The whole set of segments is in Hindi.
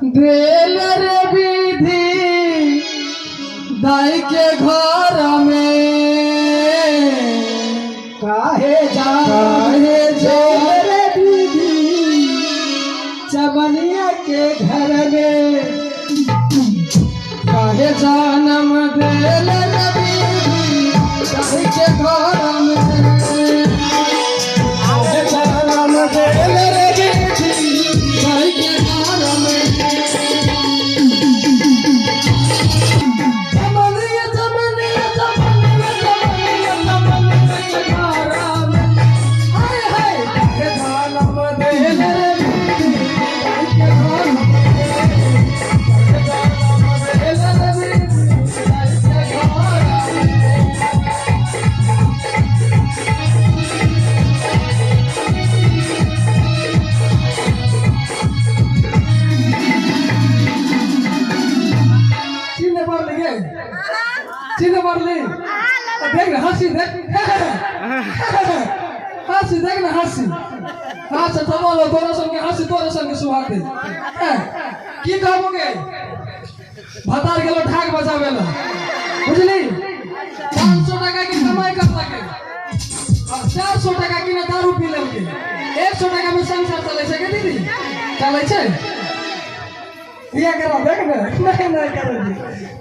देलर विधि दाई के घर में काहे देलर विधि चमनिया के घर में काहे जन्म देलर विधि दाई के घर में काहे जन्म देलर विधि दाई के घर में चिन्ह मार ली देख ना हंसी देख हंसी देख ना हंसी हंसी तो बोलो तोरा संग सुहाग दे की कहबोगे भतार गेलो ढाक बजावेला बुझली 500 टका की कमाई कर सके और 400 टका की ना दारू पी लेके 100 टका में संसार चले छै के दीदी चले छै ये करो देख ना नहीं करो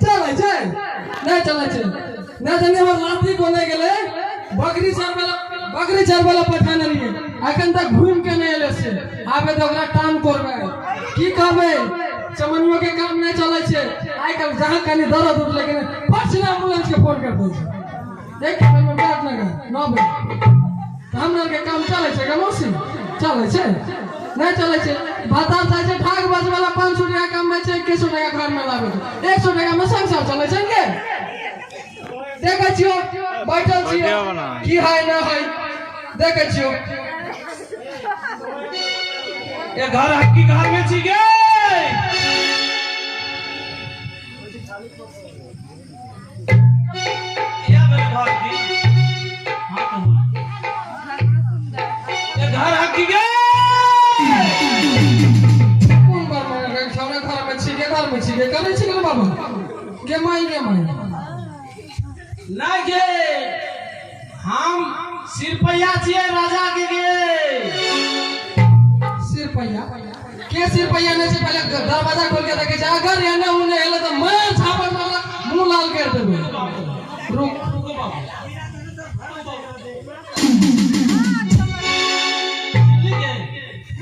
चले छै नहीं चले छे ना जाने हमर लाठी कोने गेले बकरी चार वाला पठान रही अखन तक घूम के नहीं एले से आबे तो ओकरा टान करबे की कहबे चमनियो के काम नहीं चले छे आइ कल जहां कनी दर्द उठ लेकिन फट से एम्बुलेंस के फोन कर दे देख में बात लगा 9 बजे हमरा के काम चले छे गमोसी चले छे नहीं चले छे भाता जाय छे ठाक बज वाला 500 टका कम में छे 100 टका घर में लाबे 100 टका में संसार चले छे के देखै छियो बैठल छियो की हाय ना हाय देखै छियो ये घर की घर में छी गे या मेरे घर की हां कहू ये घर की गे कौन बार में छौरा घर में छी गे करे छी गे बाबा के माई ना गे हम सिरपैया छिए राजा के गे सिरपैया के सिरपैया ने से पहले दरवाजा खोल के देखे जा अगर एने उने हेले तो मैं छापड़ वाला मुंह लाल कर देबे रुक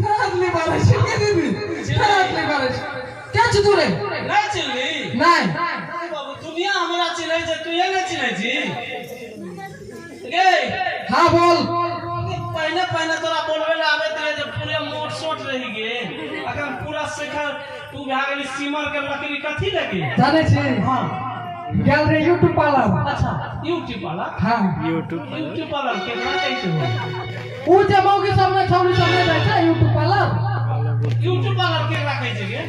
हाथली बारिश के दीदी हाथली बारिश क्या तू रे नहीं चलनी नहीं बाबू दुनिया हमरा चिल्लाई जे तू ये नहीं चिल्लाई जी गे हां बोल पहले तोरा बोलबे ला आवे ते जे पूरे मोट सोट रही गे अगर पूरा शिखर तू भागली सीमर के लकड़ी कथी लगे जाने छी हां गेल रे यूट्यूब पार्लर अच्छा यूट्यूब वाला हां यूट्यूब पार्लर के ना कैसे हो ऊ जमाओ के सामने छौरी सामने बैठा यूट्यूब पार्लर के रखे छै गे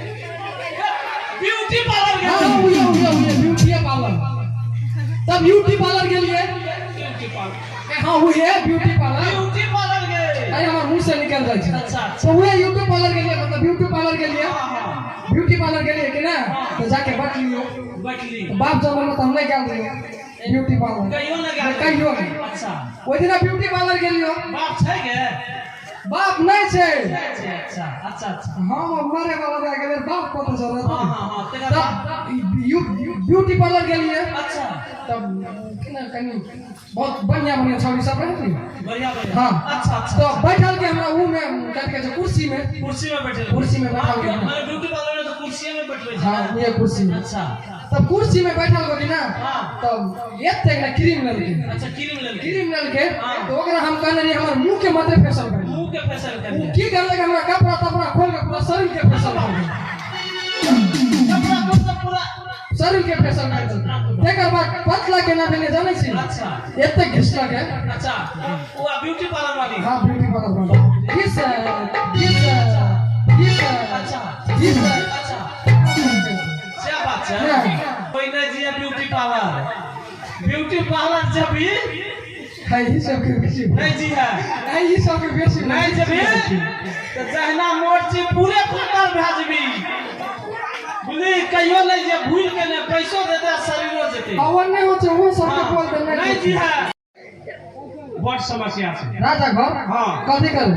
ब्यूटी पार्लर के हां ये ब्यूटी पार्लर तब ब्यूटी पार्लर के लिए ब्यूटी पार्लर हां वो है ब्यूटी पार्लर के अरे हमार मुंह से निकल जाए छै अच्छा तो वो यूट्यूब पार्लर के लिए मतलब ब्यूटी पार्लर के लिए हां ब्यूटी पार्लर के लिए कि ना तो जाके बैठ लियो बाप जमाना में तो हम नहीं गए ब्यूटी पार्लर कहियो ना कहियो अच्छा ओइ दिन ब्यूटी पार्लर के लिए बाप छै गे बाप नहीं छै अच्छा हम मरे वाला रह गेले बाप को तो जरूरत हां तेरा तब ब्यूटी पार्लर के लिए अच्छा तब कनी बहुत बढ़िया छौरी सब रहती बढ़िया हां अच्छा तो बैठल के हमरा ऊ में कट के कुर्सी में बैठल के मैं ब्यूटी पार्लर में तो कुर्सी में बैठले हां ये कुर्सी में अच्छा तब कुर्सी में बैठल गली ना हां तब एते ना क्रीम लगे अच्छा क्रीम लगे तो ओकरा हम कहने रही हमर मुंह के मते फेसल कर मुंह के फेसल कर की करले कि हमरा कपड़ा तपड़ा खोल के पूरा शरीर के फेसल कर कपड़ा तो पूरा शरीर के फेसल कर तेकर बाद पतला के ना देने जाने छी अच्छा एते घिसला के अच्छा वो ब्यूटी पार्लर वाली हां ब्यूटी पार्लर वाली घिस अच्छा क्या बात है कोई नहीं जी ब्यूटी पार्लर जब भी है ही सब के बेसी नहीं जी है ही सब के बेसी नहीं जब तो जहना मोर जी पूरे फुटबॉल भेजबी जे भूल के ने पैसो देते शरीरो देते अवन नहीं होचे वो सबके बोल देने नहीं जी है बड़ समस्या छै राजा घर हां कथि कर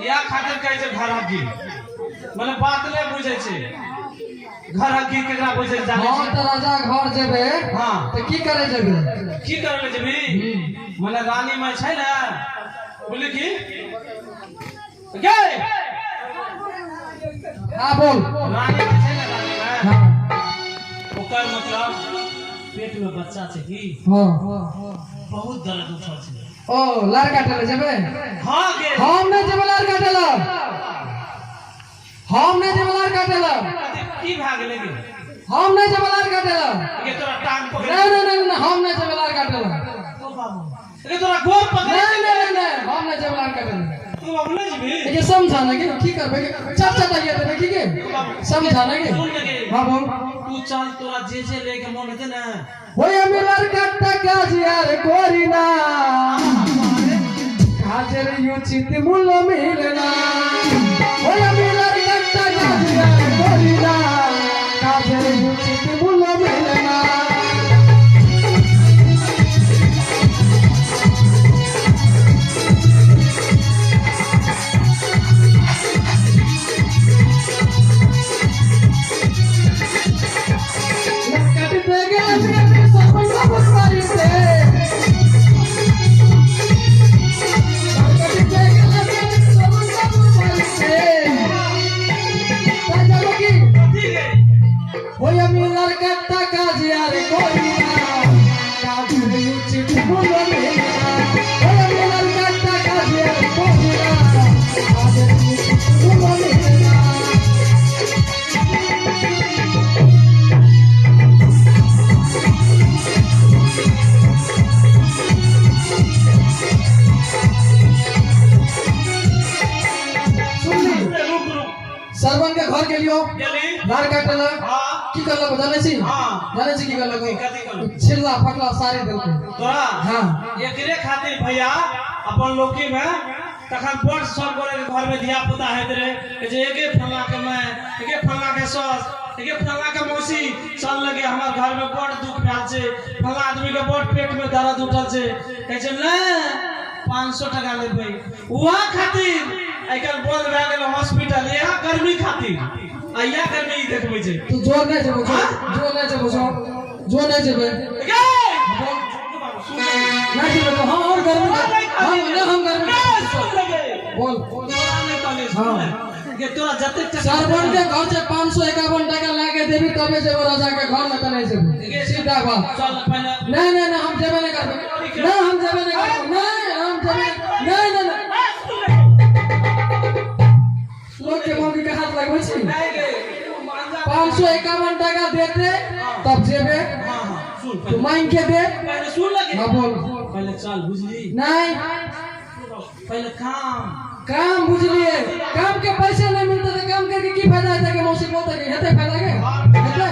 या खातिर कहै छै घर हकी माने बात नहीं बुझै छै घर हकी केकरा बुझै जाने हां त राजा घर जेबे हां त की करे जेबे की करे ले जेबी माने रानी माय छै ना बोली की गे हां बोल रानी माय छै ना रानी माय हां ओकर मतलब पेट में बच्चा छै की हां बहुत दर्द उठल छै ओ लार काटले जेबे हां गे हम नहीं जेबे लार काटले हम नहीं जेबे लार काटले की भाग गेले गे हम नहीं जेबे लार काटले ये तोरा टांग पकड़ नहीं हम नहीं जेबे लार काटले ओ बाबू ये तोरा गोर पकड़ नहीं हम नहीं जेबे लार काटले तू अब नहीं जीबी ये समझाना कि की करबे चाचा ताइए देबे की के समझाना कि सुन लगे हां बोल तू चल तोरा जे लेके मन हेते ना होय मिलर कट्टा काजियार कोरिना काजर उचित मूल्य मिलना होय मिलर कट्टा काजियार कोरिना काजर उचित मूल्य मिलना सरवन के घर के लियो लार काटला की करला जाने छी जाने छी की करला छिल्ला फटला सारी देल तोरा हां एकरे खातिर भैया अपन लोकी में तखन बड़ सब गोरे के घर में दिया पुता हेत रे जे एके फला के मैं एके फला के सस एके फला के मौसी चल लगे हमर घर में बड़ दुख भेल छे फला आदमी के बड़ पेट में दर्द उठल छे कहै छै ना 500 टका लेबै उहा खातिर आइकल बोल भए गेल हॉस्पिटल यहाँ गर्मी खातिर आइया गर्मी देखबै छै तू जोर नहीं जेबो जो नहीं जेबो जो नहीं जेबे नहीं जेबे तो हम और गर्मी हम गर्मी बोल हां के तोरा जते सरवन के घर से 551 टका लाके देबी तबे जेबो राजा के घर में त नहीं जेबो सीधा बात चल पहले नहीं हम जेबे नहीं करबे नहीं हम जेबे नहीं करबे नहीं हम जेबे नहीं लोग के मौके के हाथ लगबै छी नहीं गे 551 टका देते तब जेबे हां सुन तू मांग के दे पहले सुन लगे हां बोल पहले चल बुझली नहीं पहले काम बुझलिए काम के पैसे नहीं मिलते तो काम करके की फायदा है कि मौसी बोलते कि हेते फायदा के हेते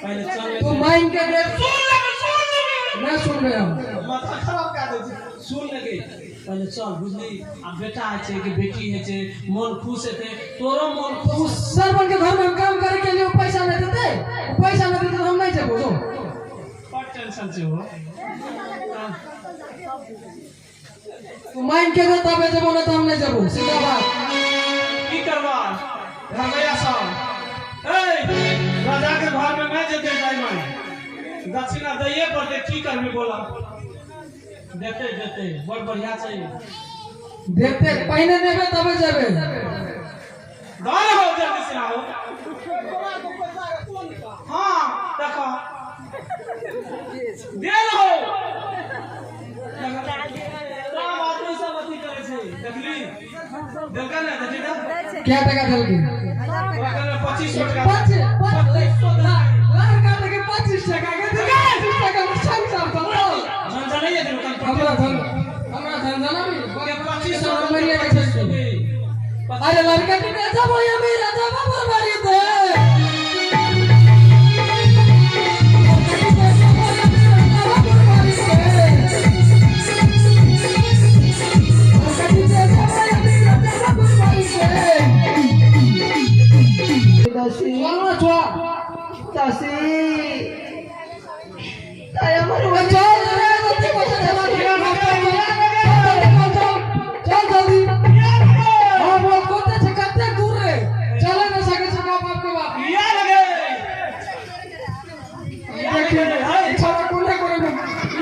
पहले चल तू मांग के दे सुन लगे मैं सुन रहा हूं माथा खराब कर दे सुन लगे पहले चल बुझली अब बेटा है छे कि बेटी है छे मन खुश है तोरो मन तो खुश सरवन के घर में काम करे के लिए पैसा नहीं देते पैसा नहीं देते तो हम नहीं जेबो जो पर टेंशन से हो तू मांग के दे तबे जेबो ना तो हम नहीं जेबो सीधा बात की करवा भगैया साहब ए राजा के घर में मैं जेते जाई मैं दक्षिणा दइए पड़ते की करबे बोला देते बड़ बढ़िया चाहिए देते पहले देबे तबे जेबे गाल हो जल्दी से आओ हां देखो देल हो काम आदमी सब अथी करे छै देखली देखा ना देखी ना क्या टका देल के ओकरा करे 2500 टका 2500 लार काटे के 25 टका के 25 टका में संग सब झंझा नहीं है हमरा धंधा भी के 2500 मरिया के छै अरे लड़का के बेटा भैया मेरा जब मारी दे চাষি তাই আমার চল রে জলদি কথা চলা चल जल्दी हाँ वो कोते से कत्ते दूर रे चले ना सके से बाप आपके बाप या लगे देखिए छोटा कोने कोने में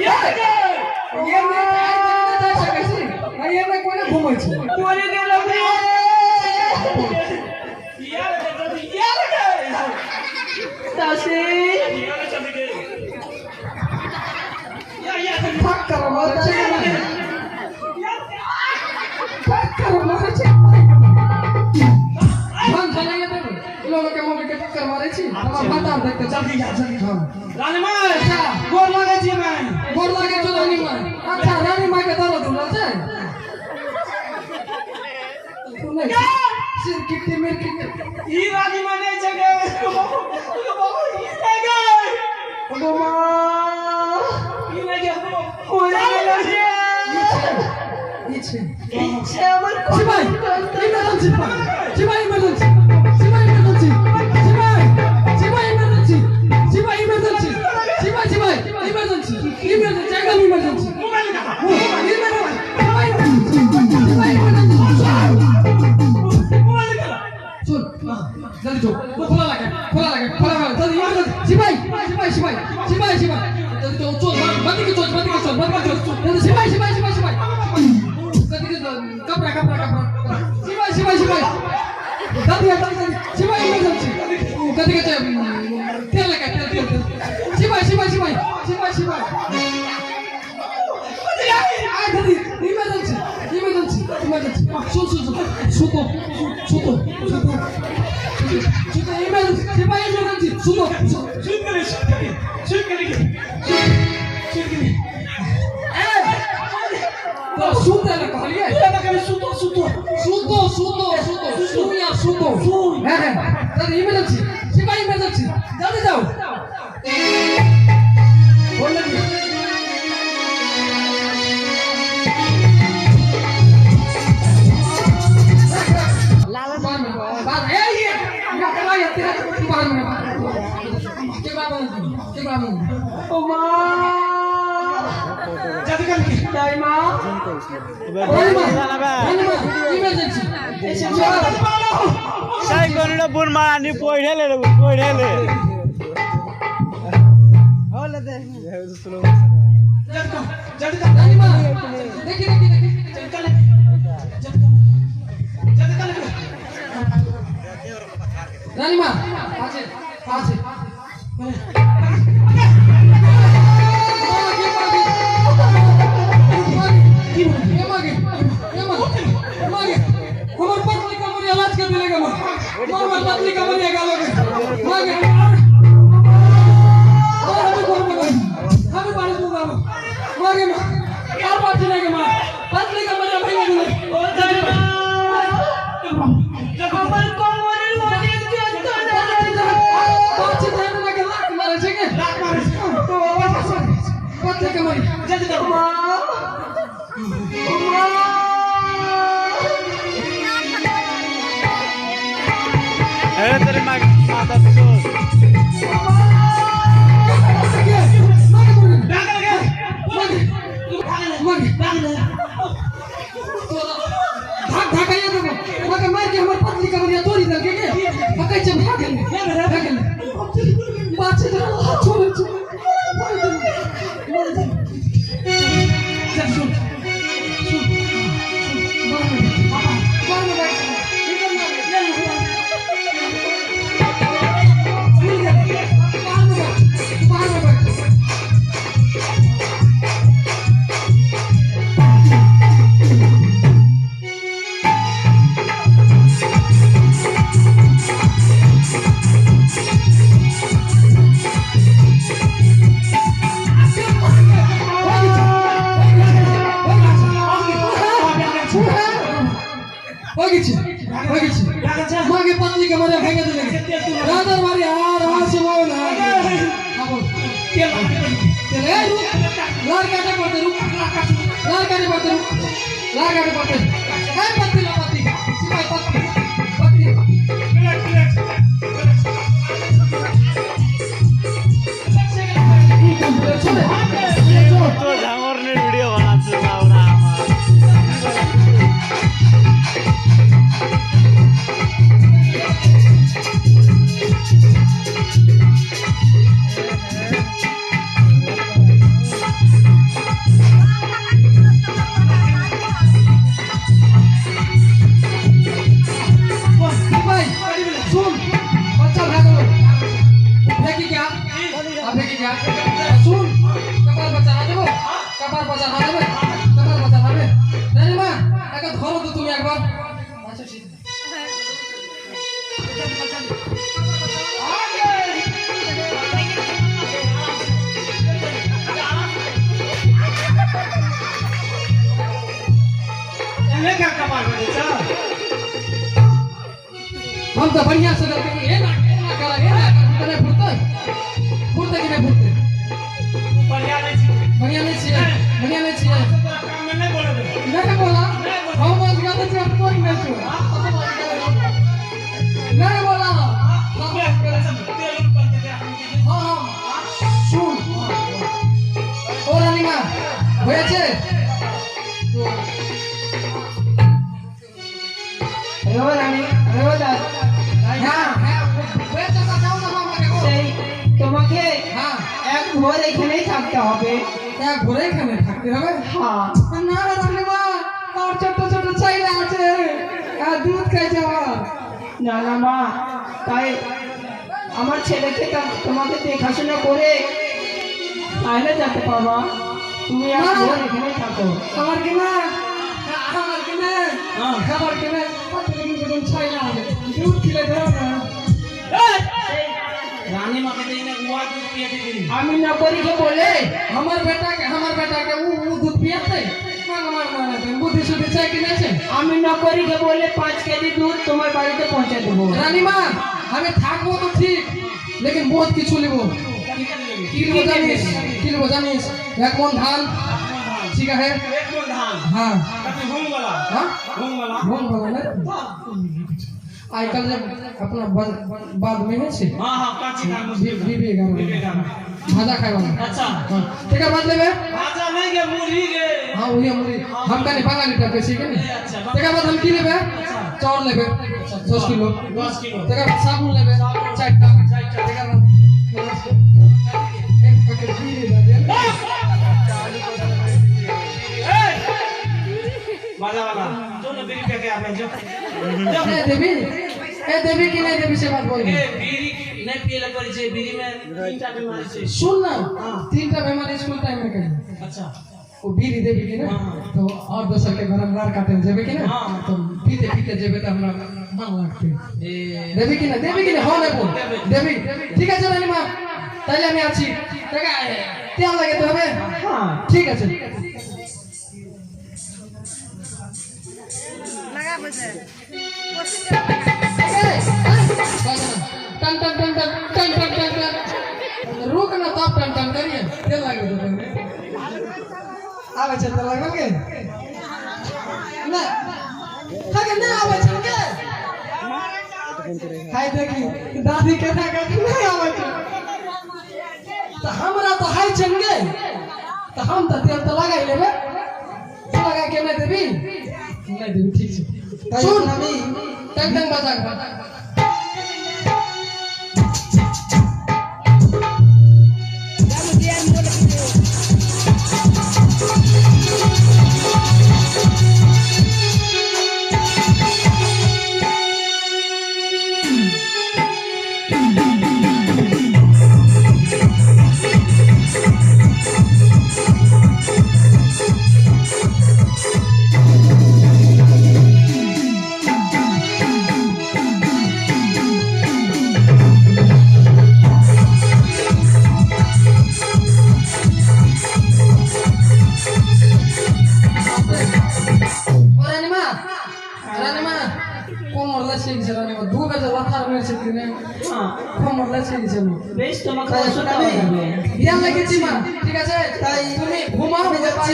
या लगे ये मैं जा सके से ये मैं कोने घूमे छे कोने के लगे या लगे चाषी या भाग करो मत भाग करो मत हम चले गए थे लोगों के मुंह में के टक्कर मारे छी हम बता देखते जल्दी जा जल्दी हम रानी माँ गोर लगे छी मैं गोर लगे तो रानी माँ अच्छा रानी माँ के दर्द हो रहा है तूने सिर कितने मेरे कितने ई रानी माँ नहीं जगे ओ मां ई नहीं गया कोने के लगे नीचे इच्छा আমার शिवाय इमरजेंसी शिवाय इमरजेंसी शिवाय इमरजेंसी शिवाय शिवाय इमरजेंसी शिवाय इमरजेंसी शिवाय शिवाय इमरजेंसी इमरजेंसी एकदम इमरजेंसी मोबाइल का सुन जल्दी जो खोला लगे जल्दी इमरजेंसी शिवाय शिवाय शिवाय शिवाय शिवाय जल्दी तो चल मत के चल जल्दी शिवाय शिवाय शिवाय शिवाय कपड़ा शिवाय शिवाय शिवाय जल्दी शिवाय इमरजेंसी कदी के तेल लगा तेल शिवाय शिवाय शिवाय शिवाय शिवाय आ जल्दी इमरजेंसी सुन इमरजेंसी शिवाय इमरजेंसी सुन तो सुनते ना कहलिए ये ना करे सुतो है जल्दी इमरजेंसी शिवाय इमरजेंसी जल्दी जाओ बोल लगी लाला बात ए ये क्या कर रहा है तेरा बाहर में के बाबू ओ मां जल्दी कर তাই মা emergency sai konuda burma ni poidele hola de जल्दी कर रानी मां देखी जल्दी कर रानी मां आजे हमार पत्नी का मरिया इलाज कर दिलेगा मां पत्नी का मरिया गालोगे मांगे और हमें बारिश दूंगा मांगे यार बात सुनेंगे मां पत्नी का मरिया भैया दिले ओ जल्दी আমার কোমরের মধ্যে যন্ত্রণা बातचीत है ना के लाख मारे छेगे लाख मारे तो पत्नी का मरिया जल्दी कर মা মা eh tere mata so मागे पत्नी के मरे फेंके दिले राधर मारी हां से बोल ना बोल चले लार काटे पड़ते रुक लार काटे पड़ते है पत्नी ला पत्नी सिपाही पत्नी भाई सुन बच्चा भाग लो फेंकी क्या अब फेंकी क्या सुन कपाल बच्चा ना देबो कपाल बच्चा ना देबे कपाल बच्चा ना देबे नहीं मां একা ধরো তো তুমি একবার আচ্ছা ঠিক एने का कपाल में जा हम तो बढ़िया से करके ये ना करा ये ना तने फुरते फुरते कि नहीं फुरते बढ़िया नहीं छी बढ़िया नहीं चाहिए बढ़िया नहीं चाहिए काम में नहीं बोले दे नहीं बोला हम आज गाते थे आपको ही नहीं छो नहीं बोला हाँ सुन और अनिमा হয়েছে হ্যাঁ হ্যাঁ হয়েছে তা যাও না আমাকে গো সেই তোমাকে হ্যাঁ এক ভোর এখানেই থাকতে হবে। এক ঘরে এখানে থাকতে হবে হ্যাঁ না রে রানীমা আর ছোট ছোট চাইলে আছে আর দুধ খাইছে আমার না না মা, তাই আমার ছেলেকে তোমাকে দেখাশোনা করে তাহলে যেতে পারবা। তুমি এক ভোর এখানেই থাকো। আমার কি না আমার কি না খাবার কি না কত দিন চাইলে আছে দুধ খেলে দেও না रानी मां के देने हुआ दूध पिए थे আমি নকরিকে বলে আমার বেটাকে ও দুধ পিয়াতে মাং মাং মানে বুদ্ধি শুদ্ধি চাই কি না আছে আমি নকরিকে বলে 5 কেজি দুধ তোমার বাড়িতে পৌঁছে দেবো। রানীমা আমি থাকবো তো ঠিক लेकिन बहुत কিছু নিব কি নিব জানিস এক মন ধান ঠিক আছে एक मन धान हाँ कभी होम वाला हाँ होम वाला মন ভালো না आजकल जब अपना बाद में है से हां हां काची का बीबी गाना भाजा खाए वाला अच्छा हाँ ठीक है बात लेबे भाजा नहीं के मुरही के हाँ वही मुरी हम कने बंगाली टाइप के सीखे नहीं ठीक है बात हम की लेबे चावल लेबे 10 किलो 10 किलो ठीक है साबुन लेबे 4 टा ठीक है एक पैकेट बीड़ी दे दे भाजा वाला जो ना बीड़ी पे के आप जो ए देवी की नहीं देवी से बात बोल ए बीड़ी नहीं पिए पर जे बीड़ी में तीनटा बीमारी से सुन ना तीनटा बीमारी स्कूल टाइम में कही अच्छा वो बीड़ी देवी की ना तो और दोसर के घर में लार काटे जेबे की ना तो पीते पीते जेबे तो हमरा मन लगते देवी की ना हो ना बोल देवी ठीक है रानी मां তাইলে আমি আছি ঠিক আছে তেল লাগে তো হবে হ্যাঁ ঠিক আছে লাগা বসে टन टन टन टन टन टन टन टन रुक ना तब टन टन करिए तेल लगे तो आवे चल लगे के ना खाके ना आवे चल के हाय देखी दादी के ना नहीं आवे चल तो हमरा तो हाय चल गए तो हम तो तेल तो लगा ही लेबे लगा के नहीं देबी ठीक है सुन अभी टंग टंग बजा বেশ তোমাকে ওষুধ দেওয়া যাবে। ধ্যান রেখেছি মা ঠিক আছে তাই তুমি ঘুমাও যাচ্ছে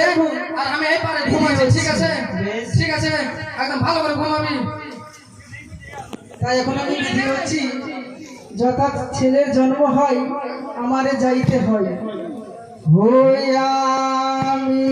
আর আমি এই পারে ঘুমাবো ঠিক আছে ঠিক আছে একদম ভালো করে ঘুমাবি তাই এখন আমি বিধি হচ্ছি যথা ছেলের জন্ম হয় আমারে যাইতে হয় হই আমি